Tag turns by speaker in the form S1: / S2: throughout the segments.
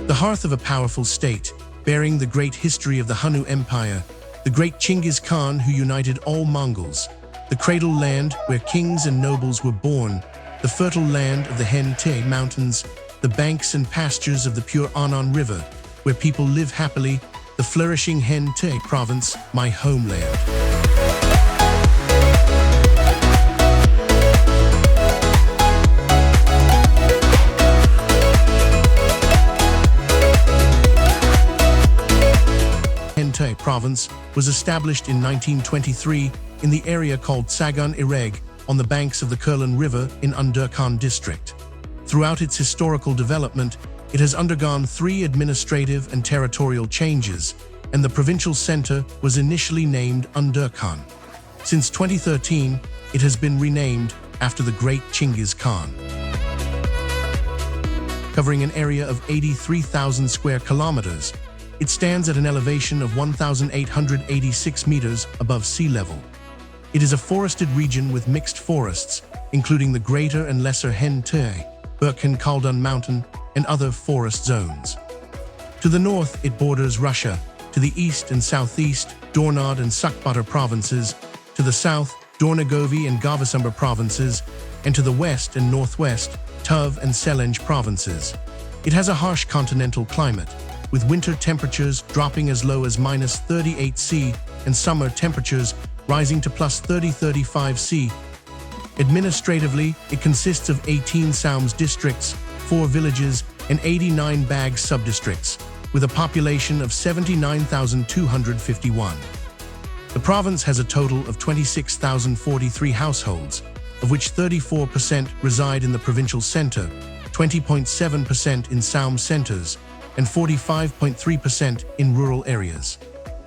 S1: The hearth of a powerful state, bearing the great history of the Hunnu Empire, the great Chinggis Khan who united all Mongols, the cradle land where kings and nobles were born, the fertile land of the Hentii Mountains, the banks and pastures of the pure Annan River, where people live happily, the flourishing Hentii province, my homeland. Hentii province was established in 1923 in the area called Sagan Ireg on the banks of the Kurlan River in Underkan district. Throughout its historical development, it has undergone 3 administrative and territorial changes, and the provincial center was initially named Underkan. Since 2013, it has been renamed after the great Chinggis Khan. Covering an area of 83,000 square kilometers, it stands at an elevation of 1,886 meters above sea level. It is a forested region with mixed forests, including the Greater and Lesser Hentii, Burkhan Khaldun Mountain, and other forest zones. To the north, it borders Russia, to the east and southeast, Dornad and Sakbatar provinces, to the south, Dornogovi and Gavasumber provinces, and to the west and northwest, Tuv and Selenge provinces. It has a harsh continental climate, with winter temperatures dropping as low as -38 C and summer temperatures rising to +30-35 C. Administratively, it consists of 18 Saums districts, 4 villages, and 89 Bag subdistricts, with a population of 79,251. The province has a total of 26,043 households, of which 34% reside in the provincial center, 20.7% in Saum centers, and 45.3% in rural areas.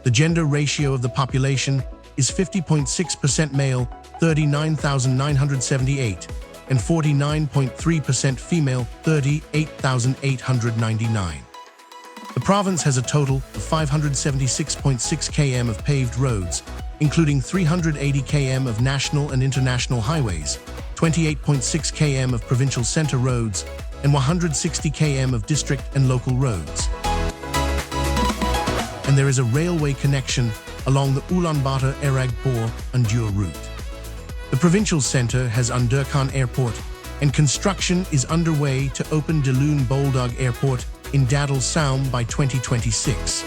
S1: The gender ratio of the population is 50.6% male, 39,978, and 49.3% female, 38,899. The province has a total of 576.6 km of paved roads, including 380 km of national and international highways, 28.6 km of provincial center roads, and 160 km of district and local roads. And there is a railway connection along the Ulaanbaatar-Erag-Bor-Andur route. The provincial center has Underkan Airport, and construction is underway to open Daloon Boldog Airport in Dadal Saum by 2026.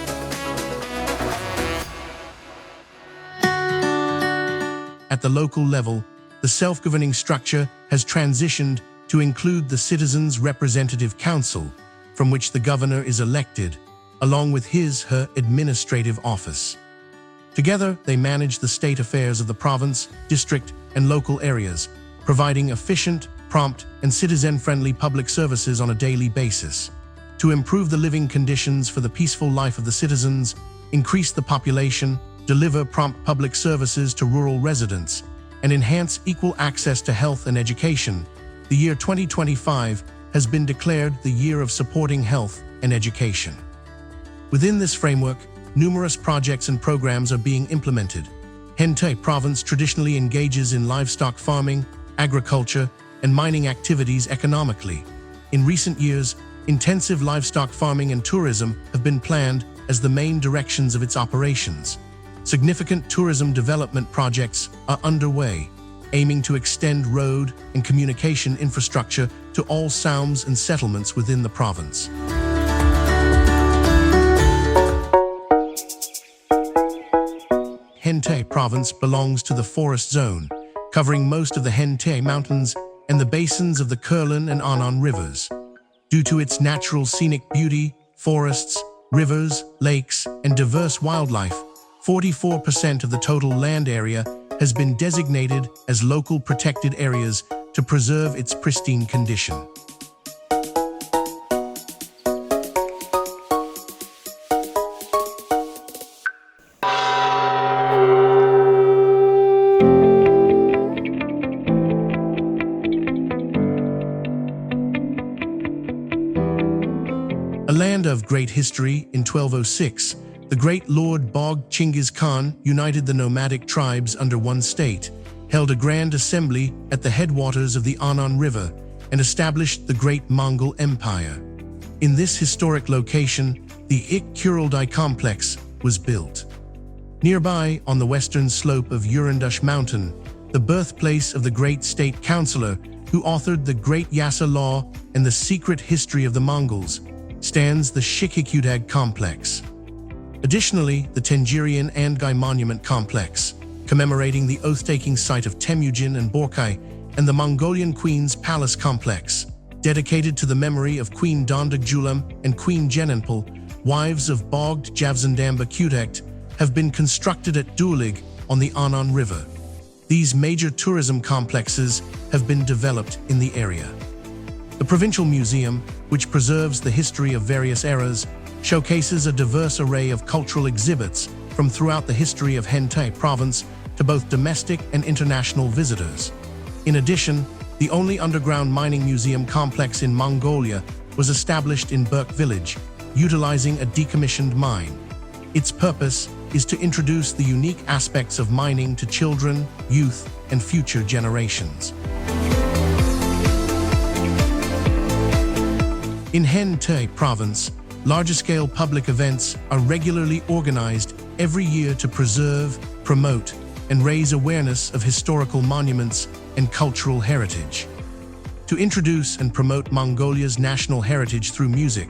S1: At the local level, the self-governing structure has transitioned to include the Citizens' Representative Council, from which the governor is elected, along with his/her administrative office. Together, they manage the state affairs of the province, district, and local areas, providing efficient, prompt, and citizen-friendly public services on a daily basis. To improve the living conditions for the peaceful life of the citizens, increase the population, deliver prompt public services to rural residents, and enhance equal access to health and education, the year 2025 has been declared the Year of Supporting Health and Education. Within this framework, numerous projects and programs are being implemented. Hentii province traditionally engages in livestock farming, agriculture, and mining activities economically. In recent years, intensive livestock farming and tourism have been planned as the main directions of its operations. Significant tourism development projects are underway, aiming to extend road and communication infrastructure to all Saums and settlements within the province. Hentii province belongs to the forest zone, covering most of the Hentii Mountains and the basins of the Kurlan and Annan rivers. Due to its natural scenic beauty, forests, rivers, lakes, and diverse wildlife, 44% of the total land area has been designated as local protected areas to preserve its pristine condition. A land of great history, in 1206, the great Lord Bog Chinggis Khan united the nomadic tribes under one state, held a grand assembly at the headwaters of the Annan River, and established the great Mongol Empire. In this historic location, the Ik complex was built. Nearby, on the western slope of Urandush Mountain, the birthplace of the great state councillor who authored the Great Yasa Law and the Secret History of the Mongols, stands the Shikikudag complex. Additionally, the Tengirian Andgai Monument Complex, commemorating the oath-taking site of Temujin and Borkai, and the Mongolian Queen's Palace Complex, dedicated to the memory of Queen Dondagjulam and Queen Jenenpal, wives of Bogd Javzandamba Kudekt, have been constructed at Dulig on the Anan River. These major tourism complexes have been developed in the area. The Provincial Museum, which preserves the history of various eras, showcases a diverse array of cultural exhibits from throughout the history of Hentii province to both domestic and international visitors. In addition, the only underground mining museum complex in Mongolia was established in Berk village, utilizing a decommissioned mine. Its purpose is to introduce the unique aspects of mining to children, youth, and future generations. In Hentii province, larger-scale public events are regularly organized every year to preserve, promote, and raise awareness of historical monuments and cultural heritage. To introduce and promote Mongolia's national heritage through music,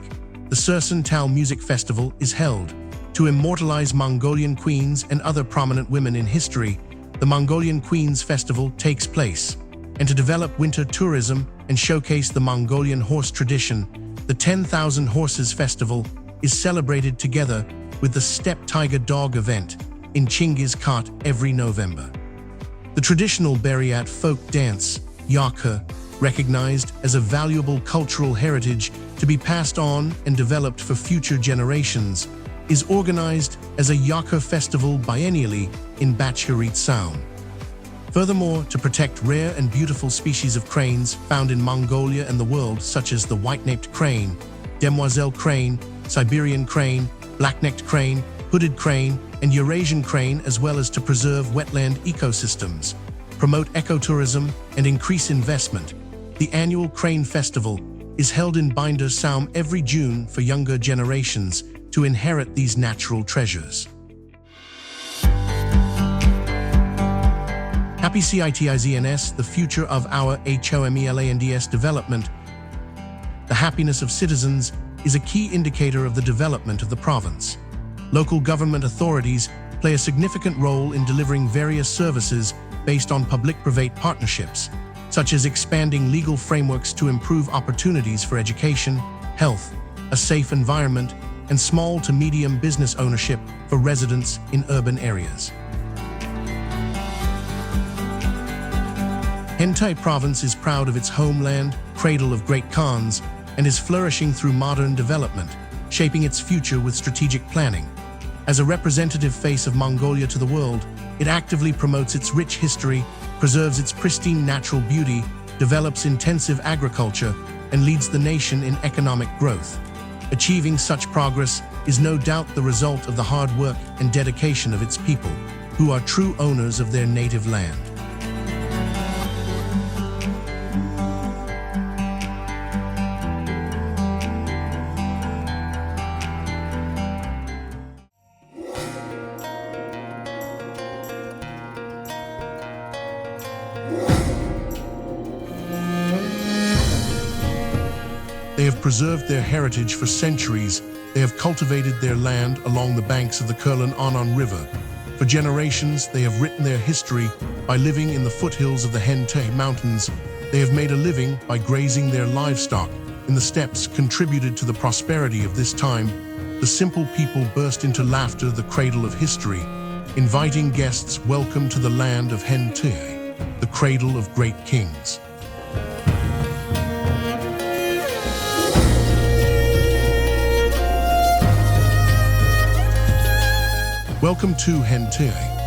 S1: the Sursun Tal Music Festival is held. To immortalize Mongolian queens and other prominent women in history, the Mongolian Queens Festival takes place. And to develop winter tourism and showcase the Mongolian horse tradition, the 10,000 Horses Festival is celebrated together with the Steppe Tiger Dog event in Chingiz Khat every November. The traditional Buryat folk dance, Yakha, recognized as a valuable cultural heritage to be passed on and developed for future generations, is organized as a Yakha festival biennially in Bachharit Sound. Furthermore, to protect rare and beautiful species of cranes found in Mongolia and the world, such as the white-naped crane, demoiselle crane, Siberian crane, black-necked crane, hooded crane, and Eurasian crane, as well as to preserve wetland ecosystems, promote ecotourism, and increase investment, the annual Crane Festival is held in Binder Saum every June for younger generations to inherit these natural treasures. Happy CITIZNS, the future of our HOMELANDS development. The happiness of citizens is a key indicator of the development of the province. Local government authorities play a significant role in delivering various services based on public-private partnerships, such as expanding legal frameworks to improve opportunities for education, health, a safe environment, and small to medium business ownership for residents in urban areas. Hentii province is proud of its homeland, cradle of great Khans, and is flourishing through modern development, shaping its future with strategic planning. As a representative face of Mongolia to the world, it actively promotes its rich history, preserves its pristine natural beauty, develops intensive agriculture, and leads the nation in economic growth. Achieving such progress is no doubt the result of the hard work and dedication of its people, who are true owners of their native land. They have preserved their heritage for centuries. They have cultivated their land along the banks of the Kurlan Anan River. For generations, they have written their history by living in the foothills of the Hentii Mountains. They have made a living by grazing their livestock in the steppes, contributed to the prosperity of this time. The simple people burst into laughter, the cradle of history, inviting guests, welcome to the land of Hentii, the cradle of great kings. Welcome to Hentii.